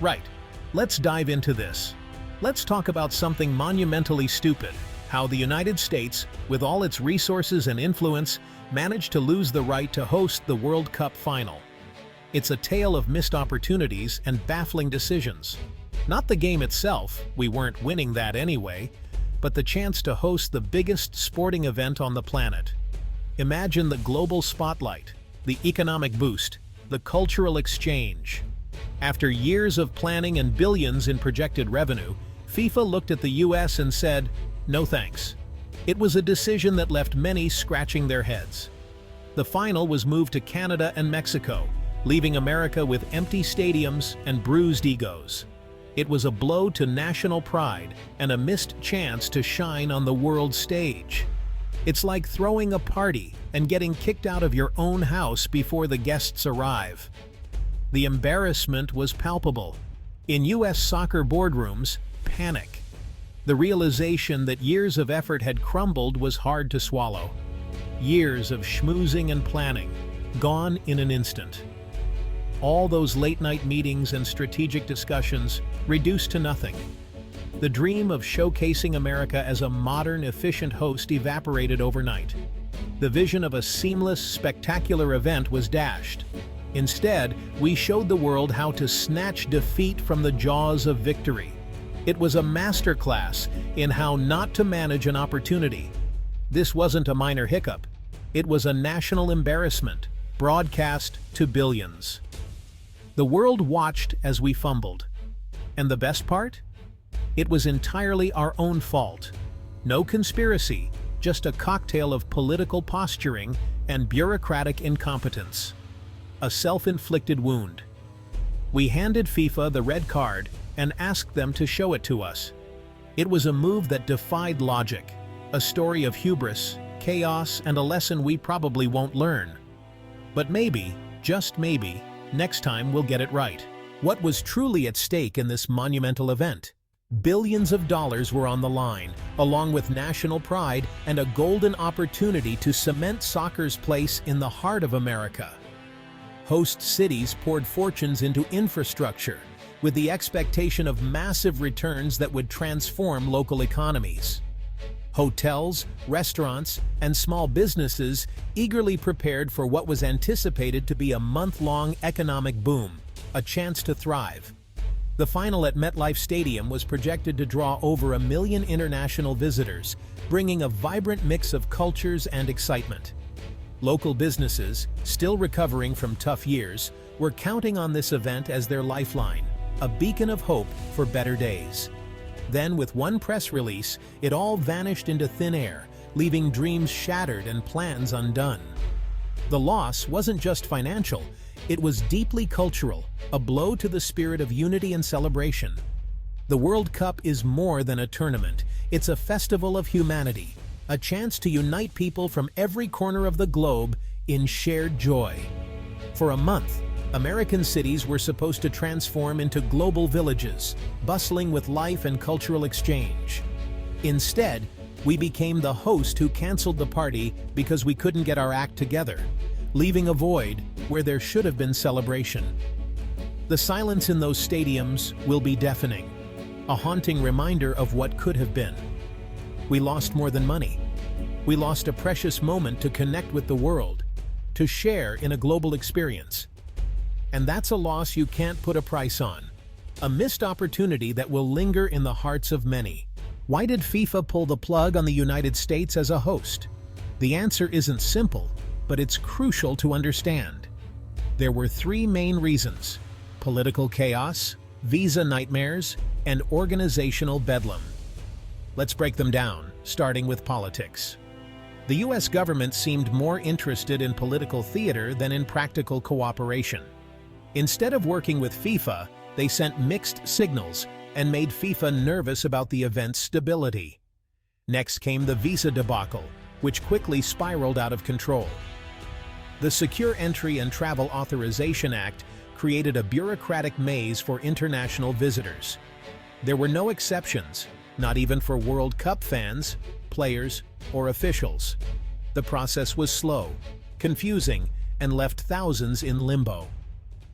Right, let's dive into this. Let's talk about something monumentally stupid: how the United States, with all its resources and influence, managed to lose the right to host the World Cup final. It's a tale of missed opportunities and baffling decisions. Not the game itself, we weren't winning that anyway, but the chance to host the biggest sporting event on the planet. Imagine the global spotlight, the economic boost, the cultural exchange. After years of planning and billions in projected revenue, FIFA looked at the US and said, "No thanks." It was a decision that left many scratching their heads. The final was moved to Canada and Mexico, leaving America with empty stadiums and bruised egos. It was a blow to national pride and a missed chance to shine on the world stage. It's like throwing a party and getting kicked out of your own house before the guests arrive. The embarrassment was palpable. In US soccer boardrooms, panic. The realization that years of effort had crumbled was hard to swallow. Years of schmoozing and planning, gone in an instant. All those late-night meetings and strategic discussions reduced to nothing. The dream of showcasing America as a modern, efficient host evaporated overnight. The vision of a seamless, spectacular event was dashed. Instead, we showed the world how to snatch defeat from the jaws of victory. It was a masterclass in how not to manage an opportunity. This wasn't a minor hiccup. It was a national embarrassment, broadcast to billions. The world watched as we fumbled. And the best part? It was entirely our own fault. No conspiracy, just a cocktail of political posturing and bureaucratic incompetence. A self-inflicted wound. We handed FIFA the red card and asked them to show it to us. It was a move that defied logic, a story of hubris, chaos, and a lesson we probably won't learn. But maybe, just maybe, next time we'll get it right. What was truly at stake in this monumental event? Billions of dollars were on the line, along with national pride and a golden opportunity to cement soccer's place in the heart of America. Host cities poured fortunes into infrastructure, with the expectation of massive returns that would transform local economies. Hotels, restaurants, and small businesses eagerly prepared for what was anticipated to be a month-long economic boom, a chance to thrive. The final at MetLife Stadium was projected to draw over 1 million international visitors, bringing a vibrant mix of cultures and excitement. Local businesses, still recovering from tough years, were counting on this event as their lifeline, a beacon of hope for better days. Then, with one press release, it all vanished into thin air, leaving dreams shattered and plans undone. The loss wasn't just financial, it was deeply cultural, a blow to the spirit of unity and celebration. The World Cup is more than a tournament, it's a festival of humanity, a chance to unite people from every corner of the globe in shared joy. For a month, American cities were supposed to transform into global villages, bustling with life and cultural exchange. Instead, we became the host who canceled the party because we couldn't get our act together, leaving a void where there should have been celebration. The silence in those stadiums will be deafening, a haunting reminder of what could have been. We lost more than money. We lost a precious moment to connect with the world, to share in a global experience. And that's a loss you can't put a price on, a missed opportunity that will linger in the hearts of many. Why did FIFA pull the plug on the United States as a host? The answer isn't simple, but it's crucial to understand. There were 3 main reasons: political chaos, visa nightmares, and organizational bedlam. Let's break them down, starting with politics. The US government seemed more interested in political theater than in practical cooperation. Instead of working with FIFA, they sent mixed signals and made FIFA nervous about the event's stability. Next came the visa debacle, which quickly spiraled out of control. The Secure Entry and Travel Authorization Act created a bureaucratic maze for international visitors. There were no exceptions, not even for World Cup fans, players, or officials. The process was slow, confusing, and left thousands in limbo.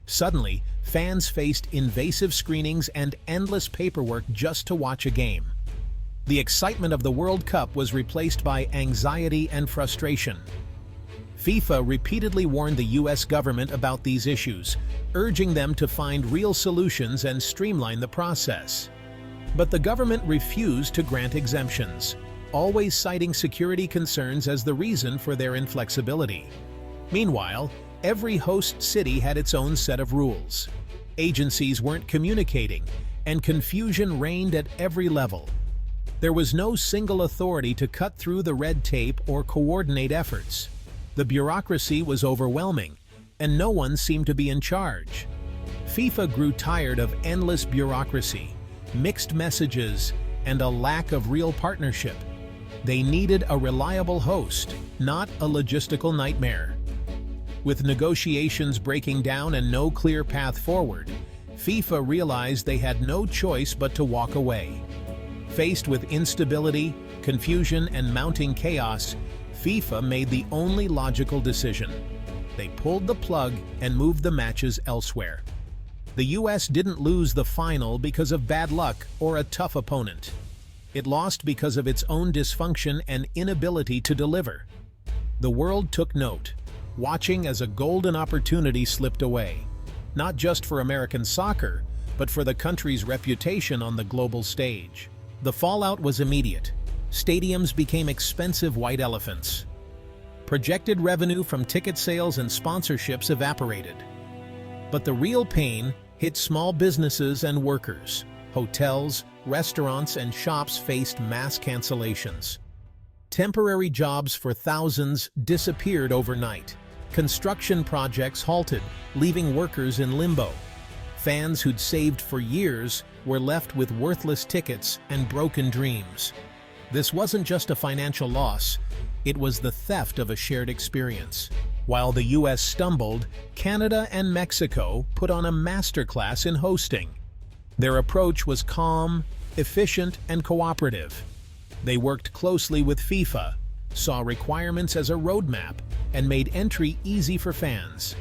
Suddenly, fans faced invasive screenings and endless paperwork just to watch a game. The excitement of the World Cup was replaced by anxiety and frustration. FIFA repeatedly warned the US government about these issues, urging them to find real solutions and streamline the process. But the government refused to grant exemptions, always citing security concerns as the reason for their inflexibility. Meanwhile, every host city had its own set of rules. Agencies weren't communicating, and confusion reigned at every level. There was no single authority to cut through the red tape or coordinate efforts. The bureaucracy was overwhelming, and no one seemed to be in charge. FIFA grew tired of endless bureaucracy, mixed messages, and a lack of real partnership. They needed a reliable host, not a logistical nightmare. With negotiations breaking down and no clear path forward, FIFA realized they had no choice but to walk away. Faced with instability, confusion, and mounting chaos, FIFA made the only logical decision. They pulled the plug and moved the matches elsewhere. The US didn't lose the final because of bad luck or a tough opponent. It lost because of its own dysfunction and inability to deliver. The world took note, watching as a golden opportunity slipped away, not just for American soccer, but for the country's reputation on the global stage. The fallout was immediate. Stadiums became expensive white elephants. Projected revenue from ticket sales and sponsorships evaporated. But the real pain hit small businesses and workers. Hotels, restaurants, and shops faced mass cancellations. Temporary jobs for thousands disappeared overnight. Construction projects halted, leaving workers in limbo. Fans who'd saved for years were left with worthless tickets and broken dreams. This wasn't just a financial loss, it was the theft of a shared experience. While the US stumbled, Canada and Mexico put on a masterclass in hosting. Their approach was calm, efficient, and cooperative. They worked closely with FIFA, saw requirements as a roadmap, and made entry easy for fans.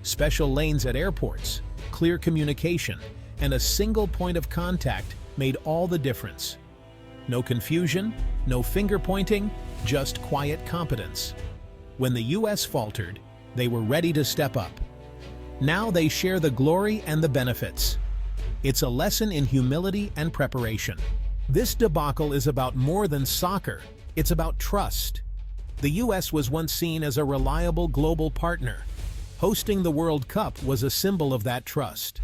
Special lanes at airports, clear communication, and a single point of contact made all the difference. No confusion, no finger-pointing, just quiet competence. When the US faltered, they were ready to step up. Now they share the glory and the benefits. It's a lesson in humility and preparation. This debacle is about more than soccer, it's about trust. The US was once seen as a reliable global partner. Hosting the World Cup was a symbol of that trust.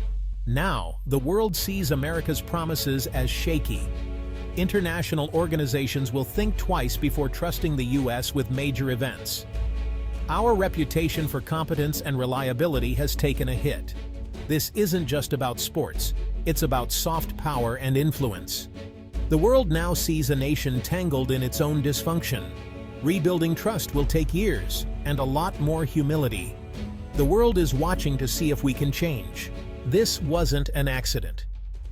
Now, the world sees America's promises as shaky. International organizations will think twice before trusting the US with major events. Our reputation for competence and reliability has taken a hit. This isn't just about sports, it's about soft power and influence. The world now sees a nation tangled in its own dysfunction. Rebuilding trust will take years and a lot more humility. The world is watching to see if we can change. This wasn't an accident.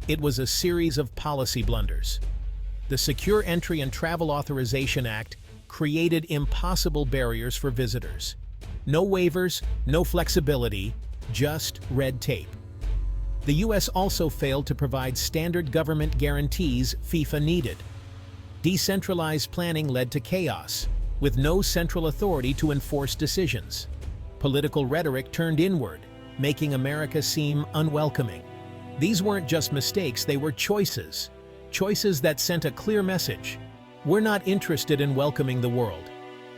It was a series of policy blunders. The Secure Entry and Travel Authorization Act created impossible barriers for visitors. No waivers, no flexibility, just red tape. The US also failed to provide standard government guarantees FIFA needed. Decentralized planning led to chaos, with no central authority to enforce decisions. Political rhetoric turned inward, making America seem unwelcoming. These weren't just mistakes, they were choices. Choices that sent a clear message. We're not interested in welcoming the world.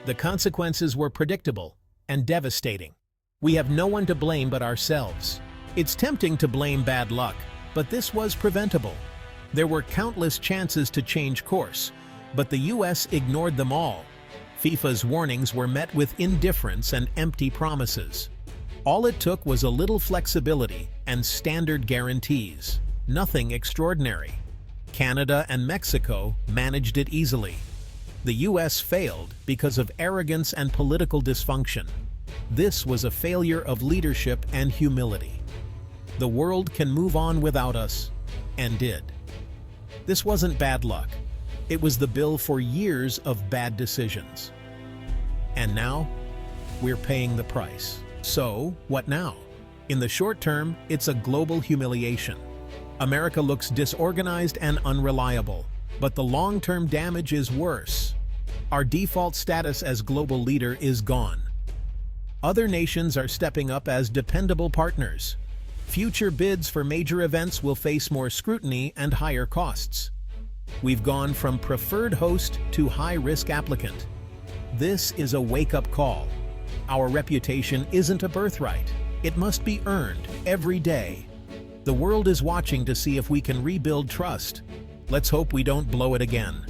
The consequences were predictable and devastating. We have no one to blame but ourselves. It's tempting to blame bad luck, but this was preventable. There were countless chances to change course, but the US ignored them all. FIFA's warnings were met with indifference and empty promises. All it took was a little flexibility and standard guarantees. Nothing extraordinary. Canada and Mexico managed it easily. The US failed because of arrogance and political dysfunction. This was a failure of leadership and humility. The world can move on without us, and did. This wasn't bad luck. It was the bill for years of bad decisions. And now, we're paying the price. So, what now? In the short term, it's a global humiliation. America looks disorganized and unreliable, but the long-term damage is worse. Our default status as global leader is gone. Other nations are stepping up as dependable partners. Future bids for major events will face more scrutiny and higher costs. We've gone from preferred host to high-risk applicant. This is a wake-up call. Our reputation isn't a birthright. It must be earned every day. The world is watching to see if we can rebuild trust. Let's hope we don't blow it again.